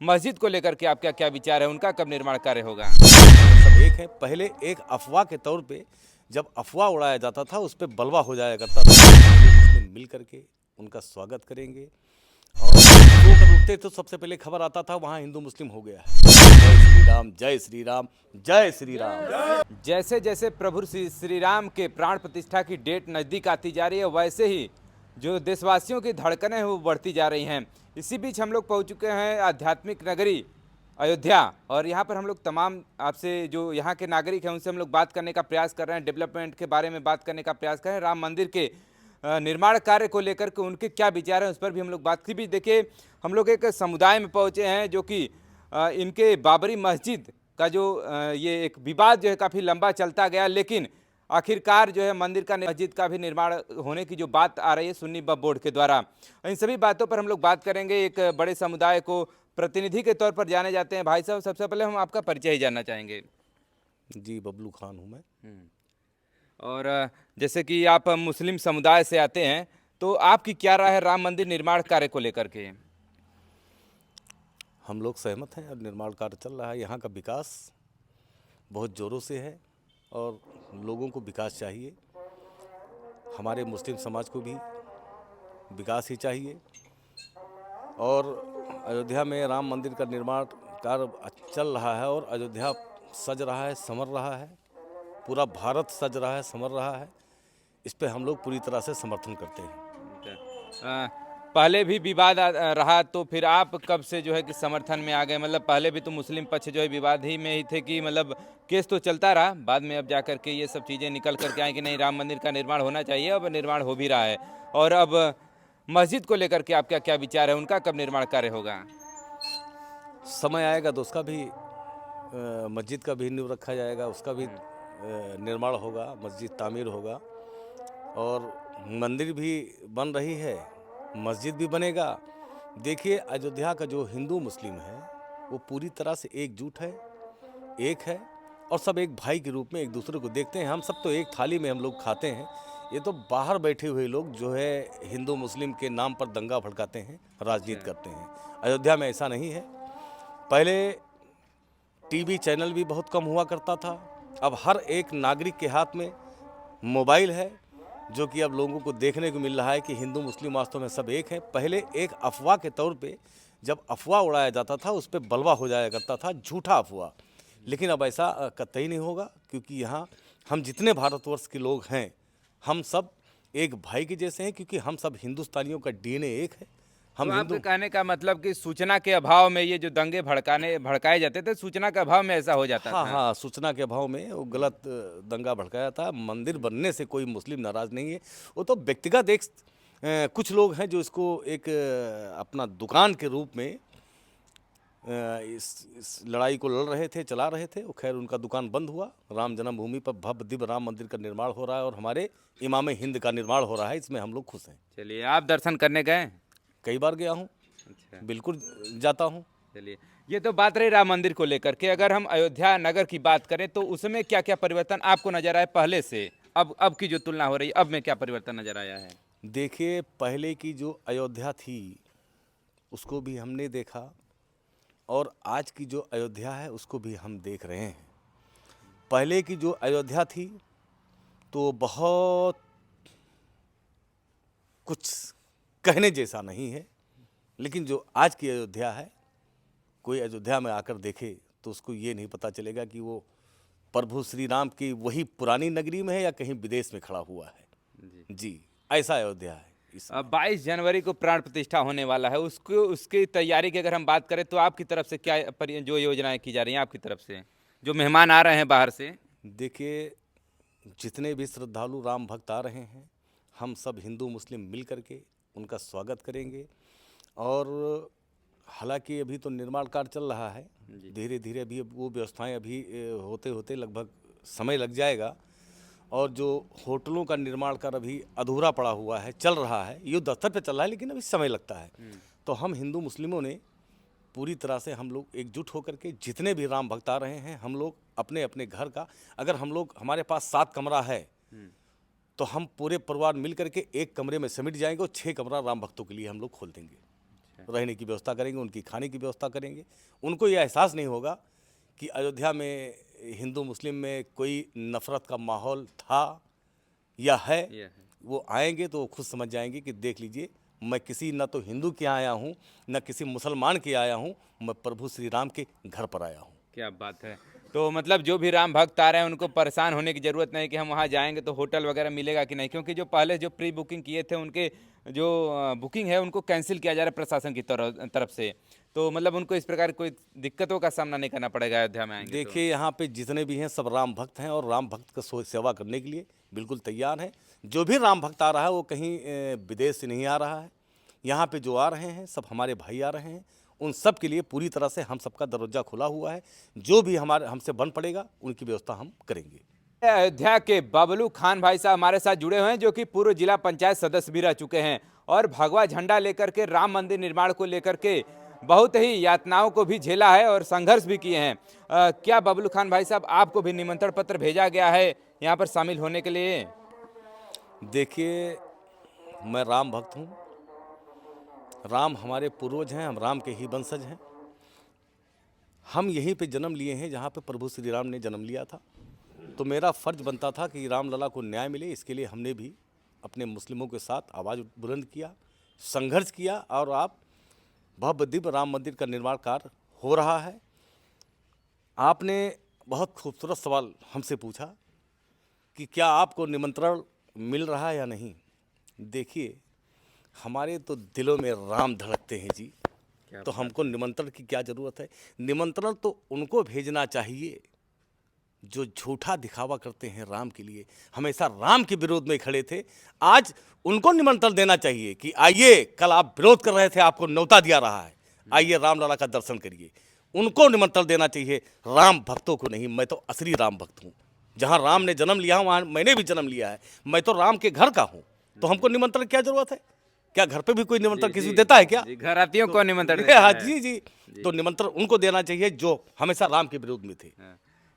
मस्जिद को लेकर के आपका क्या विचार है, उनका कब निर्माण कार्य होगा? सब एक है। पहले एक अफवाह के तौर पे जब अफवाह उड़ाया जाता था उस पे बलवा हो जाया करता था। हिंदू मुस्लिम मिल करके उनका स्वागत करेंगे और सोकर उठते तो सबसे पहले खबर आता था वहाँ हिंदू मुस्लिम हो गया है। जय श्री राम, जय श्री राम, जय श्री राम। जैसे जैसे प्रभु श्री राम के प्राण प्रतिष्ठा की डेट नज़दीक आती जा रही है, वैसे ही जो देशवासियों की धड़कनें हैं वो बढ़ती जा रही हैं। इसी बीच हम लोग पहुंच चुके हैं आध्यात्मिक नगरी अयोध्या, और यहाँ पर हम लोग तमाम आपसे जो यहाँ के नागरिक हैं उनसे हम लोग बात करने का प्रयास कर रहे हैं, डेवलपमेंट के बारे में बात करने का प्रयास कर रहे हैं, राम मंदिर के निर्माण कार्य को लेकर के उनके क्या विचार हैं उस पर भी हम लोग बात की। भी देखिए, हम लोग एक समुदाय में पहुँचे हैं जो कि इनके बाबरी मस्जिद का जो ये एक विवाद जो है काफ़ी लंबा चलता गया, लेकिन आखिरकार जो है मंदिर का मस्जिद का भी निर्माण होने की जो बात आ रही है सुन्नी वक्फ बोर्ड के द्वारा, इन सभी बातों पर हम लोग बात करेंगे। एक बड़े समुदाय को प्रतिनिधि के तौर पर जाने जाते हैं भाई साहब, सबसे पहले हम आपका परिचय ही जानना चाहेंगे। जी, बबलू खान हूँ मैं। और जैसे कि आप मुस्लिम समुदाय से आते हैं, तो आपकी क्या राय है राम मंदिर निर्माण कार्य को लेकर के? हम लोग सहमत हैं और निर्माण कार्य चल रहा है। यहाँ का विकास बहुत ज़ोरों से है और लोगों को विकास चाहिए। हमारे मुस्लिम समाज को भी विकास ही चाहिए। और अयोध्या में राम मंदिर का निर्माण कार्य चल रहा है और अयोध्या सज रहा है, संवर रहा है। पूरा भारत सज रहा है, संवर रहा है। इस पे हम लोग पूरी तरह से समर्थन करते हैं। पहले भी विवाद रहा, तो फिर आप कब से जो है कि समर्थन में आ गए? मतलब पहले भी तो मुस्लिम पक्ष जो है विवाद ही में ही थे कि मतलब केस तो चलता रहा, बाद में अब जा कर के ये सब चीज़ें निकल करके आए कि नहीं राम मंदिर का निर्माण होना चाहिए, अब निर्माण हो भी रहा है। और अब मस्जिद को लेकर के आपका क्या विचार है, उनका कब निर्माण कार्य होगा? समय आएगा तो उसका भी मस्जिद का भी नींव रखा जाएगा, उसका भी निर्माण होगा, मस्जिद तामीर होगा और मंदिर भी बन रही है, मस्जिद भी बनेगा। देखिए, अयोध्या का जो हिंदू मुस्लिम है वो पूरी तरह से एकजुट है, एक है और सब एक भाई के रूप में एक दूसरे को देखते हैं। हम सब तो एक थाली में हम लोग खाते हैं। ये तो बाहर बैठे हुए लोग जो है हिंदू मुस्लिम के नाम पर दंगा भड़काते हैं, राजनीति करते हैं। अयोध्या में ऐसा नहीं है। पहले टीवी चैनल भी बहुत कम हुआ करता था, अब हर एक नागरिक के हाथ में मोबाइल है, जो कि अब लोगों को देखने को मिल रहा है कि हिंदू मुस्लिम वास्तव में सब एक है। पहले एक अफवाह के तौर पे जब अफवाह उड़ाया जाता था उस पे बलवा हो जाया करता था, झूठा अफवाह। लेकिन अब ऐसा कतई नहीं होगा, क्योंकि यहाँ हम जितने भारतवर्ष के लोग हैं हम सब एक भाई के जैसे हैं, क्योंकि हम सब हिंदुस्तानियों का डीएनए एक है। तो हम आपके हिंदू। कहने का मतलब कि सूचना के अभाव में ये जो दंगे भड़काए जाते थे, सूचना के अभाव में ऐसा हो जाता हाँ था? हाँ, सूचना के अभाव में वो गलत दंगा भड़काया था। मंदिर बनने से कोई मुस्लिम नाराज़ नहीं है। वो तो व्यक्तिगत एक कुछ लोग हैं जो इसको एक अपना दुकान के रूप में इस लड़ाई को लड़ रहे थे, चला रहे थे। वो खैर उनका दुकान बंद हुआ। राम जन्मभूमि पर भव्य दिव्य राम मंदिर का निर्माण हो रहा है और हमारे इमाम हिंद का निर्माण हो रहा है। इसमें हम लोग खुश हैं। चलिए, आप दर्शन करने गए? कई बार गया हूँ, अच्छा, बिल्कुल जाता हूँ। चलिए, ये तो बात रही राम मंदिर को लेकर के। अगर हम अयोध्या नगर की बात करें तो उसमें क्या क्या परिवर्तन आपको नजर आया पहले से? अब की जो तुलना हो रही है, अब में क्या परिवर्तन नजर आया है? देखिए, पहले की जो अयोध्या थी उसको भी हमने देखा और आज की जो अयोध्या है उसको भी हम देख रहे हैं। पहले की जो अयोध्या थी तो बहुत कुछ कहने जैसा नहीं है, लेकिन जो आज की अयोध्या है, कोई अयोध्या में आकर देखे तो उसको ये नहीं पता चलेगा कि वो प्रभु श्री राम की वही पुरानी नगरी में है या कहीं विदेश में खड़ा हुआ है। जी, ऐसा अयोध्या है। अब 22 जनवरी को प्राण प्रतिष्ठा होने वाला है, उसको उसकी तैयारी की अगर हम बात करें तो आपकी तरफ से क्या जो योजनाएं की जा रही हैं आपकी तरफ से, जो मेहमान आ रहे हैं बाहर से? देखिए, जितने भी श्रद्धालु राम भक्त आ रहे हैं हम सब हिंदू मुस्लिम मिल करके उनका स्वागत करेंगे। और हालांकि अभी तो निर्माण कार्य चल रहा है, धीरे धीरे अभी वो व्यवस्थाएं अभी होते होते लगभग समय लग जाएगा। और जो होटलों का निर्माण कार्य अभी अधूरा पड़ा हुआ है, चल रहा है, युद्ध स्तर पर चल रहा है, लेकिन अभी समय लगता है। तो हम हिंदू मुस्लिमों ने पूरी तरह से हम लोग एकजुट होकर के जितने भी राम भक्त आ रहे हैं, हम लोग अपने अपने घर का, अगर हम लोग हमारे पास 7 कमरा है तो हम पूरे परिवार मिल करके एक कमरे में समिट जाएंगे और 6 कमरा राम भक्तों के लिए हम लोग खोल देंगे। रहने की व्यवस्था करेंगे, उनकी खाने की व्यवस्था करेंगे। उनको ये एहसास नहीं होगा कि अयोध्या में हिंदू मुस्लिम में कोई नफ़रत का माहौल था या है। वो आएंगे तो वो खुद समझ जाएंगे कि देख लीजिए, मैं किसी न तो हिंदू के यहाँ आया हूँ, न किसी मुसलमान के आया हूँ, मैं प्रभु श्री राम के घर पर आया हूँ। क्या बात है। तो मतलब जो भी राम भक्त आ रहे हैं उनको परेशान होने की ज़रूरत नहीं कि हम वहाँ जाएंगे तो होटल वगैरह मिलेगा कि नहीं, क्योंकि जो पहले जो प्री बुकिंग किए थे उनके जो बुकिंग है उनको कैंसिल किया जा रहा है प्रशासन की तरफ से। तो मतलब उनको इस प्रकार कोई दिक्कतों का सामना नहीं करना पड़ेगा अयोध्या में आएंगे तो। देखिए, यहाँ पे जितने भी हैं सब राम भक्त हैं और राम भक्त का सेवा करने के लिए बिल्कुल तैयार हैं। जो भी राम भक्त आ रहा है वो कहीं विदेश से नहीं आ रहा है। यहाँ पे जो आ रहे हैं सब हमारे भाई आ रहे हैं। उन सब के लिए पूरी तरह से हम सबका दरवाजा खुला हुआ है। जो भी हमसे बन पड़ेगा उनकी व्यवस्था हम करेंगे। अयोध्या के बबलू खान भाई साहब हमारे साथ जुड़े हुए हैं, जो कि पूर्व जिला पंचायत सदस्य भी रह चुके हैं और भगवा झंडा लेकर के राम मंदिर निर्माण को लेकर के बहुत ही यातनाओं को भी झेला है और संघर्ष भी किए हैं। क्या बबलू खान भाई साहब आपको भी निमंत्रण पत्र भेजा गया है यहाँ पर शामिल होने के लिए? देखिए, मैं राम भक्त हूँ। राम हमारे पूर्वज हैं, हम राम के ही वंशज हैं। हम यहीं पे जन्म लिए हैं जहाँ पे प्रभु श्री राम ने जन्म लिया था। तो मेरा फ़र्ज बनता था कि रामलला को न्याय मिले। इसके लिए हमने भी अपने मुस्लिमों के साथ आवाज़ बुलंद किया, संघर्ष किया और आप भव्य दिव्य राम मंदिर का निर्माण कार्य हो रहा है। आपने बहुत खूबसूरत सवाल हमसे पूछा कि क्या आपको निमंत्रण मिल रहा है या नहीं। देखिए, हमारे तो दिलों में राम धड़कते हैं जी, तो हमको निमंत्रण की क्या ज़रूरत है। निमंत्रण तो उनको भेजना चाहिए जो झूठा दिखावा करते हैं राम के लिए, हमेशा राम के विरोध में खड़े थे। आज उनको निमंत्रण देना चाहिए कि आइए, कल आप विरोध कर रहे थे, आपको न्योता दिया रहा है, आइए रामलला का दर्शन करिए। उनको निमंत्रण देना चाहिए, राम भक्तों को नहीं। मैं तो असली राम भक्त हूँ। जहाँ राम ने जन्म लिया वहाँ मैंने भी जन्म लिया है। मैं तो राम के घर का हूँ, तो हमको निमंत्रण क्या जरूरत है। क्या घर पे भी कोई निमंत्रण किसी को देता है क्या? घरातियों को निमंत्रण देता हाँ है। जी। तो निमंत्रण उनको देना चाहिए जो हमेशा राम के विरोध में थे।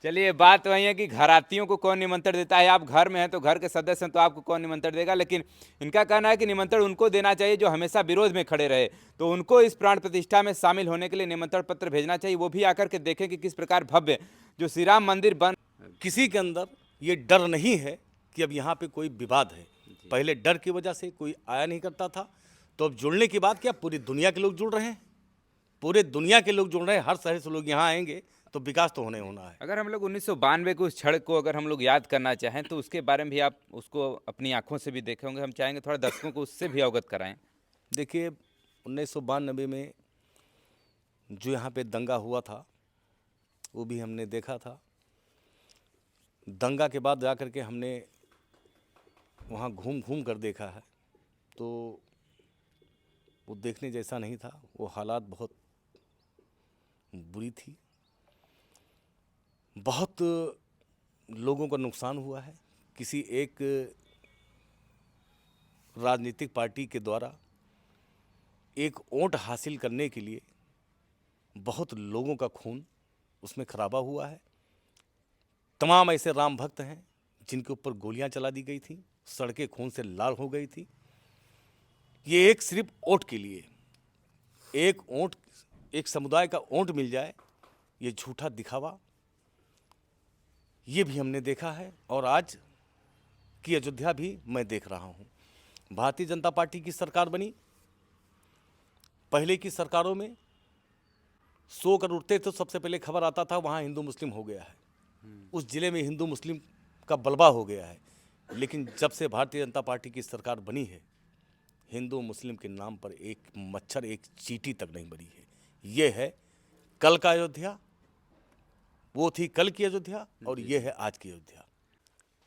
चलिए, बात वही है कि घरातियों को कौन निमंत्रण देता है। आप घर में हैं तो घर के सदस्य हैं तो आपको कौन निमंत्रण देगा, लेकिन इनका कहना है कि निमंत्रण उनको देना चाहिए जो हमेशा विरोध में खड़े रहे। तो उनको इस प्राण प्रतिष्ठा में शामिल होने के लिए निमंत्रण पत्र भेजना चाहिए। वो भी आकर के देखें कि किस प्रकार भव्य जो श्री राम मंदिर बन। किसी के अंदर ये डर नहीं है कि अब यहाँ पे कोई विवाद है। पहले डर की वजह से कोई आया नहीं करता था, तो अब जुड़ने की बात क्या, पूरी दुनिया के लोग जुड़ रहे हैं। पूरे दुनिया के लोग जुड़ रहे हैं, हर शहर से लोग यहाँ आएंगे तो विकास तो होना है। अगर हम लोग 1992 के उस क्षण को अगर हम लोग याद करना चाहें तो उसके बारे में भी आप उसको अपनी आंखों से भी देखे होंगे। हम चाहेंगे थोड़ा दर्शकों को उससे भी अवगत कराएं। देखिए, 1992 में जो यहाँ पे दंगा हुआ था वो भी हमने देखा था। दंगा के बाद जा कर के हमने वहाँ घूम घूम कर देखा है, तो वो देखने जैसा नहीं था। वो हालात बहुत बुरी थी। बहुत लोगों का नुकसान हुआ है। किसी एक राजनीतिक पार्टी के द्वारा एक वोट हासिल करने के लिए बहुत लोगों का खून उसमें खराबा हुआ है। तमाम ऐसे राम भक्त हैं जिनके ऊपर गोलियां चला दी गई थी, सड़कें खून से लाल हो गई थी। ये एक सिर्फ वोट के लिए, एक वोट, एक समुदाय का वोट मिल जाए, ये झूठा दिखावा, ये भी हमने देखा है। और आज की अयोध्या भी मैं देख रहा हूँ। भारतीय जनता पार्टी की सरकार बनी। पहले की सरकारों में 100 करोड़ उठते तो सबसे पहले खबर आता था वहाँ हिंदू मुस्लिम हो गया है, उस जिले में हिंदू मुस्लिम का बलबा हो गया है। लेकिन जब से भारतीय जनता पार्टी की सरकार बनी है, हिंदू मुस्लिम के नाम पर एक मच्छर, एक चींटी तक नहीं बनी है। ये है कल का अयोध्या, वो थी कल की अयोध्या और ये है आज की अयोध्या।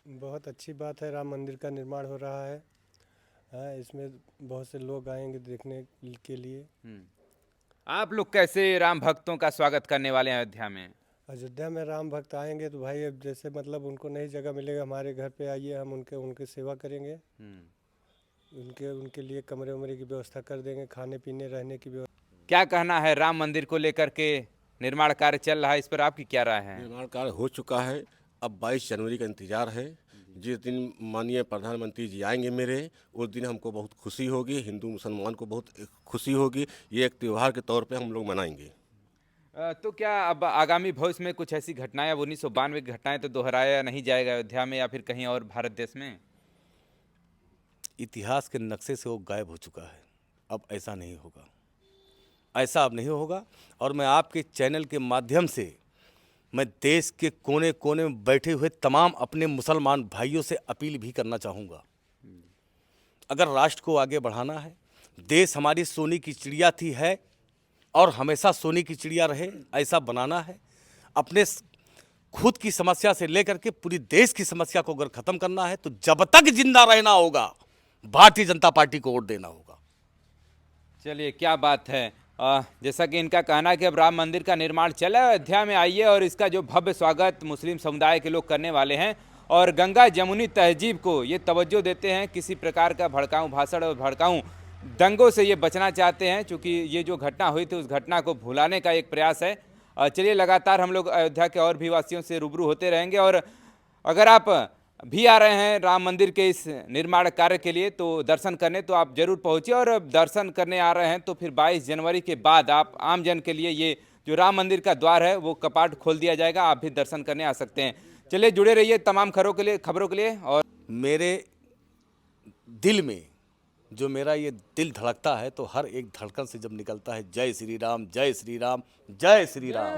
बहुत अच्छी बात है, राम मंदिर का निर्माण हो रहा है। इसमें बहुत से लोग आएंगे देखने के लिए। आप लोग कैसे राम भक्तों का स्वागत करने वाले हैं अयोध्या में? अयोध्या में राम भक्त आएंगे तो भाई अब जैसे मतलब उनको नहीं जगह मिलेगा, हमारे घर पे आइए, हम उनकी सेवा करेंगे। उनके लिए कमरे उमरे की व्यवस्था कर देंगे, खाने पीने रहने की व्यवस्था। क्या कहना है राम मंदिर को लेकर के? निर्माण कार्य चल रहा है, इस पर आपकी क्या राय है? निर्माण कार्य हो चुका है, अब 22 जनवरी का इंतजार है। जिस दिन माननीय प्रधानमंत्री जी आएंगे मेरे, उस दिन हमको बहुत खुशी होगी, हिंदू मुसलमान को बहुत खुशी होगी। ये एक त्यौहार के तौर पे हम लोग मनाएंगे। तो क्या अब आगामी भविष्य में कुछ ऐसी घटनाएं, अब 1992 की घटनाएं तो दोहराया नहीं जाएगा अयोध्या में या फिर कहीं और भारत देश में? इतिहास के नक्शे से वो गायब हो चुका है, अब ऐसा नहीं होगा, ऐसा अब नहीं होगा। और मैं आपके चैनल के माध्यम से मैं देश के कोने कोने में बैठे हुए तमाम अपने मुसलमान भाइयों से अपील भी करना चाहूँगा, अगर राष्ट्र को आगे बढ़ाना है, देश हमारी सोने की चिड़िया थी है और हमेशा सोने की चिड़िया रहे, ऐसा बनाना है। अपने खुद की समस्या से लेकर के पूरी देश की समस्या को अगर ख़त्म करना है तो जब तक जिंदा रहना होगा भारतीय जनता पार्टी को वोट देना होगा। चलिए, क्या बात है। जैसा कि इनका कहना है कि अब राम मंदिर का निर्माण चला है, अयोध्या में आइए और इसका जो भव्य स्वागत मुस्लिम समुदाय के लोग करने वाले हैं और गंगा जमुनी तहजीब को ये तवज्जो देते हैं। किसी प्रकार का भड़काऊं भाषण और भड़काऊं दंगों से ये बचना चाहते हैं, क्योंकि ये जो घटना हुई थी उस घटना को भुलाने का एक प्रयास है। चलिए, लगातार हम लोग अयोध्या के और भी वासियों से रूबरू होते रहेंगे और अगर आप भी आ रहे हैं राम मंदिर के इस निर्माण कार्य के लिए तो दर्शन करने, तो आप जरूर पहुंचिए। और दर्शन करने आ रहे हैं तो फिर 22 जनवरी के बाद आप आम जन के लिए ये जो राम मंदिर का द्वार है वो कपाट खोल दिया जाएगा, आप भी दर्शन करने आ सकते हैं। चलिए, जुड़े रहिए तमाम खबरों के लिए। और मेरे दिल में जो मेरा ये दिल धड़कता है तो हर एक धड़कन से जब निकलता है जय श्री राम, जय श्री राम, जय श्री राम,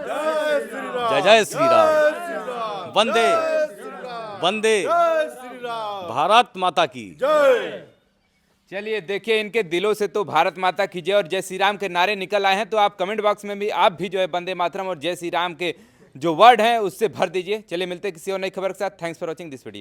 जय जय श्री राम, वंदे वंदे भारत माता की जय। चलिए, देखिए, इनके दिलों से तो भारत माता की जय और जय श्री राम के नारे निकल आए हैं। तो आप कमेंट बॉक्स में भी आप भी जो है वंदे मातरम और जय श्री राम के जो वर्ड हैं उससे भर दीजिए। चलिए, मिलते हैं किसी और नई खबर के साथ। Thanks for watching this video.